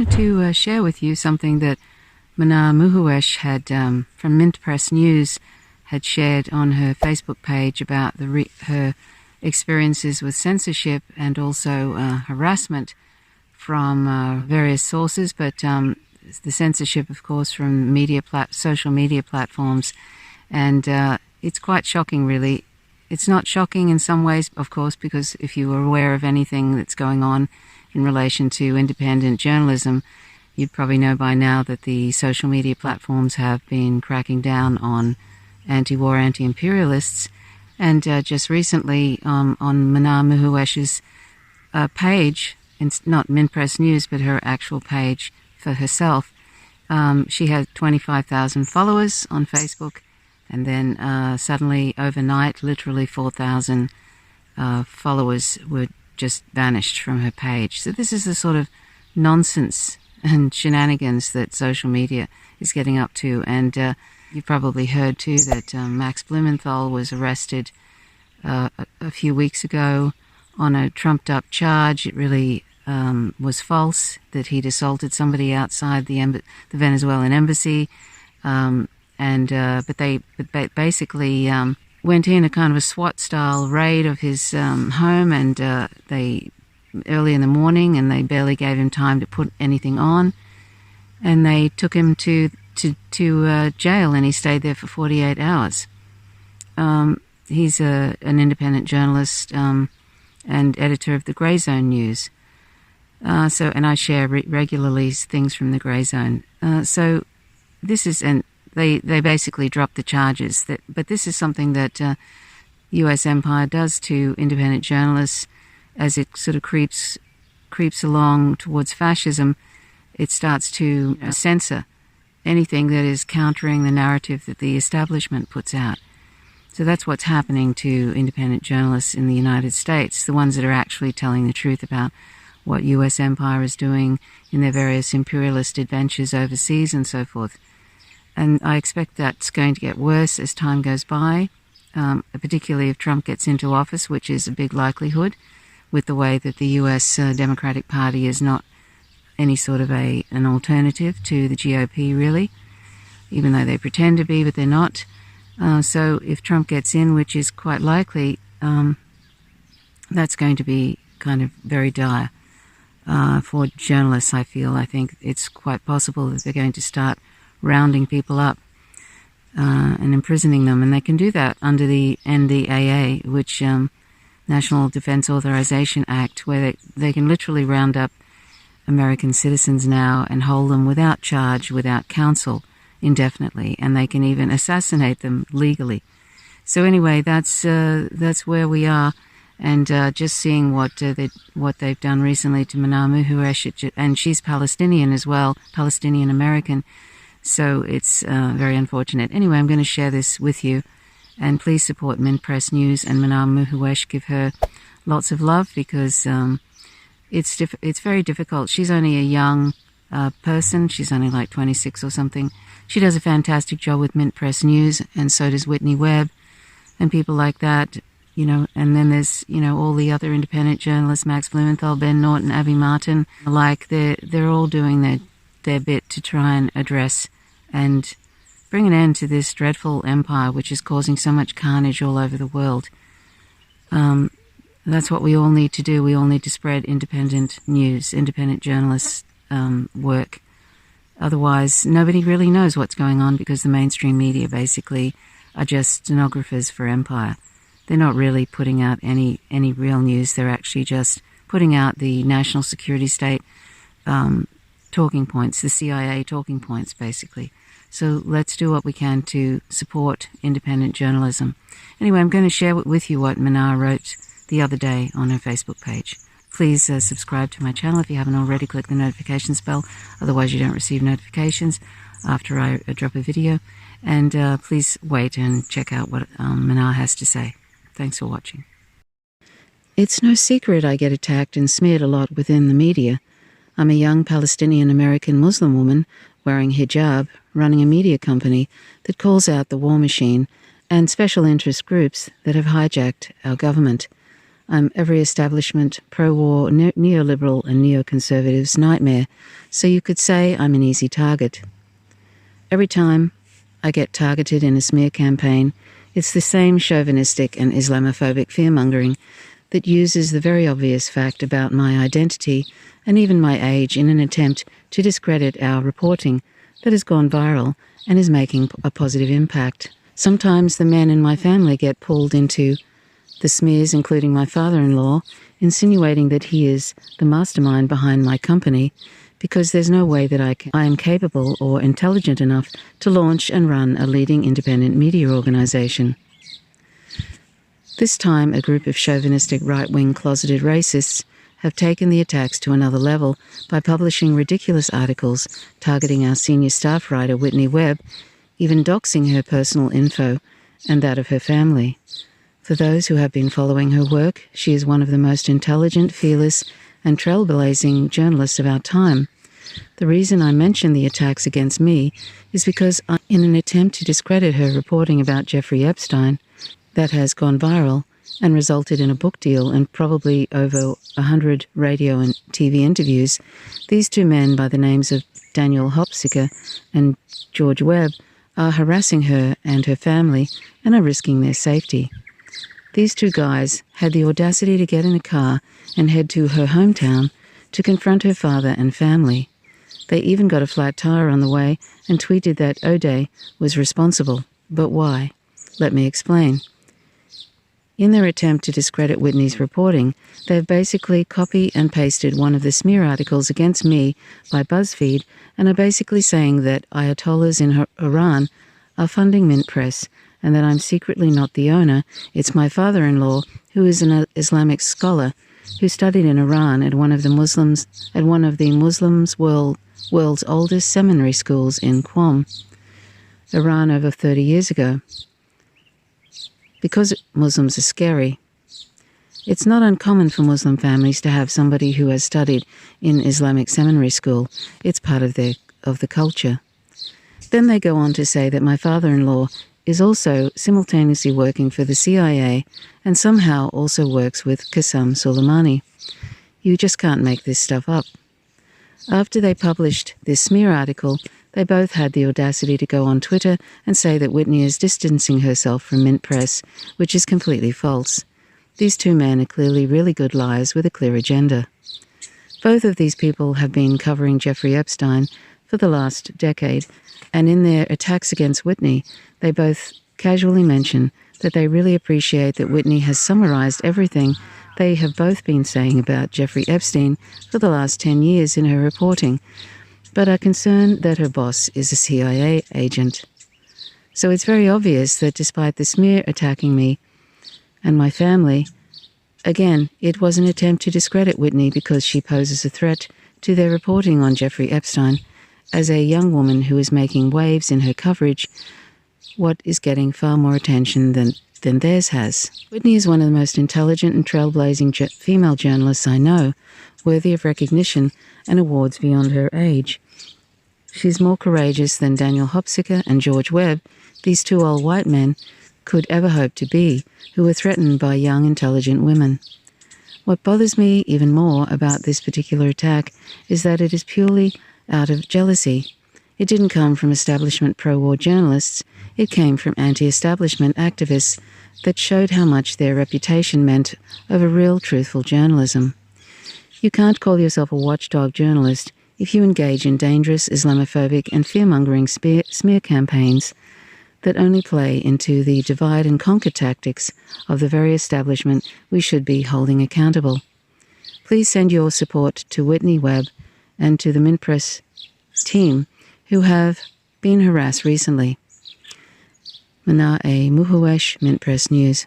wanted to share with you something that Manar Muhuesh had, from Mint Press News, had shared on her Facebook page about her experiences with censorship and also harassment from various sources, but the censorship, of course, from social media platforms. And it's quite shocking, really. It's not shocking in some ways, of course, because if you were aware of anything that's going on in relation to independent journalism, you'd probably know by now that the social media platforms have been cracking down on anti-war, anti-imperialists. And just recently, on Manar Muhuesh's page, it's not Mint Press News, but her actual page for herself, she had 25,000 followers on Facebook, and then suddenly, overnight, literally 4,000 followers were just vanished from her page. So this is the sort of nonsense and shenanigans that social media is getting up to. And you probably heard too that Max Blumenthal was arrested a few weeks ago on a trumped-up charge. It really was false, that he'd assaulted somebody outside the Venezuelan embassy. But they basically went in a kind of a SWAT-style raid of his home, and they early in the morning, and they barely gave him time to put anything on, and they took him to jail, and he stayed there for 48 hours. He's an independent journalist and editor of the Grey Zone News. And I share regularly things from the Grey Zone. So this is, and they basically dropped the charges. But this is something that U.S. empire does to independent journalists as it sort of creeps along towards fascism. It starts to censor anything that is countering the narrative that the establishment puts out. So that's what's happening to independent journalists in the United States, the ones that are actually telling the truth about what U.S. empire is doing in their various imperialist adventures overseas and so forth. And I expect that's going to get worse as time goes by, particularly if Trump gets into office, which is a big likelihood, with the way that the U.S. Democratic Party is not any sort of an alternative to the GOP, really, even though they pretend to be, but they're not. So if Trump gets in, which is quite likely, that's going to be kind of very dire for journalists, I feel. I think it's quite possible that they're going to start rounding people up and imprisoning them, and they can do that under the NDAA, which National Defense Authorization Act, where they can literally round up American citizens now and hold them without charge, without counsel, indefinitely, and they can even assassinate them legally. So anyway, that's where we are, and just seeing what they've done recently to Manar Muhuesh, and she's Palestinian as well, Palestinian American. So it's very unfortunate. Anyway, I'm going to share this with you, and please support Mint Press News and Manar Muhuesh. Give her lots of love, because it's very difficult. She's only a young person. She's only like 26 or something. She does a fantastic job with Mint Press News, and so does Whitney Webb and people like that, and then there's, all the other independent journalists, Max Blumenthal, Ben Norton, Abby Martin, they're all doing their bit to try and address and bring an end to this dreadful empire which is causing so much carnage all over the world. That's what we all need to do. We all need to spread independent news, independent journalists' work. Otherwise, nobody really knows what's going on, because the mainstream media basically are just stenographers for empire. They're not really putting out any real news. They're actually just putting out the national security state talking points, the CIA talking points, basically. So let's do what we can to support independent journalism. Anyway, I'm going to share with you what Manar wrote the other day on her Facebook page. Please subscribe to my channel if you haven't already. Click the notifications bell, otherwise you don't receive notifications after I drop a video. And please wait and check out what Manar has to say. Thanks for watching. It's no secret I get attacked and smeared a lot within the media. I'm a young Palestinian-American Muslim woman wearing hijab, running a media company that calls out the war machine and special interest groups that have hijacked our government. I'm every establishment, pro-war, neoliberal and neoconservative's nightmare, so you could say I'm an easy target. Every time I get targeted in a smear campaign, it's the same chauvinistic and Islamophobic fearmongering that uses the very obvious fact about my identity and even my age in an attempt to discredit our reporting that has gone viral and is making a positive impact. Sometimes the men in my family get pulled into the smears, including my father-in-law, insinuating that he is the mastermind behind my company because there's no way that I am capable or intelligent enough to launch and run a leading independent media organisation. This time, a group of chauvinistic right-wing closeted racists have taken the attacks to another level by publishing ridiculous articles targeting our senior staff writer Whitney Webb, even doxing her personal info and that of her family. For those who have been following her work, she is one of the most intelligent, fearless, and trailblazing journalists of our time. The reason I mention the attacks against me is because in an attempt to discredit her reporting about Jeffrey Epstein, that has gone viral and resulted in a book deal and probably over 100 radio and TV interviews, these two men by the names of Daniel Hopsicker and George Webb are harassing her and her family and are risking their safety. These two guys had the audacity to get in a car and head to her hometown to confront her father and family. They even got a flat tire on the way and tweeted that O'Day was responsible. But why? Let me explain. In their attempt to discredit Whitney's reporting, they've basically copy and pasted one of the smear articles against me by BuzzFeed and are basically saying that Ayatollahs in Iran are funding Mint Press and that I'm secretly not the owner. It's my father-in-law, who is an Islamic scholar who studied in Iran at one of the Muslims world's oldest seminary schools in Qom, Iran, over 30 years ago. Because Muslims are scary, it's not uncommon for Muslim families to have somebody who has studied in Islamic seminary school. It's part of the culture. Then they go on to say that my father-in-law is also simultaneously working for the CIA and somehow also works with Qasem Soleimani. You just can't make this stuff up. After they published this smear article, they both had the audacity to go on Twitter and say that Whitney is distancing herself from Mint Press, which is completely false. These two men are clearly really good liars with a clear agenda. Both of these people have been covering Jeffrey Epstein for the last decade, and in their attacks against Whitney, they both casually mention that they really appreciate that Whitney has summarized everything they have both been saying about Jeffrey Epstein for the last 10 years in her reporting, but are concerned that her boss is a CIA agent. So it's very obvious that despite the smear attacking me and my family, again, it was an attempt to discredit Whitney because she poses a threat to their reporting on Jeffrey Epstein as a young woman who is making waves in her coverage, what is getting far more attention than theirs has. Whitney is one of the most intelligent and trailblazing female journalists I know, worthy of recognition and awards beyond her age. She's more courageous than Daniel Hopsicker and George Webb, these two old white men, could ever hope to be, who were threatened by young, intelligent women. What bothers me even more about this particular attack is that it is purely out of jealousy. It didn't come from establishment pro-war journalists, it came from anti-establishment activists that showed how much their reputation meant over real, truthful journalism. You can't call yourself a watchdog journalist if you engage in dangerous Islamophobic and fear-mongering smear campaigns that only play into the divide and conquer tactics of the very establishment we should be holding accountable. Please send your support to Whitney Webb and to the Mint Press team who have been harassed recently. Mana e Muhuwesh, Mint Press News.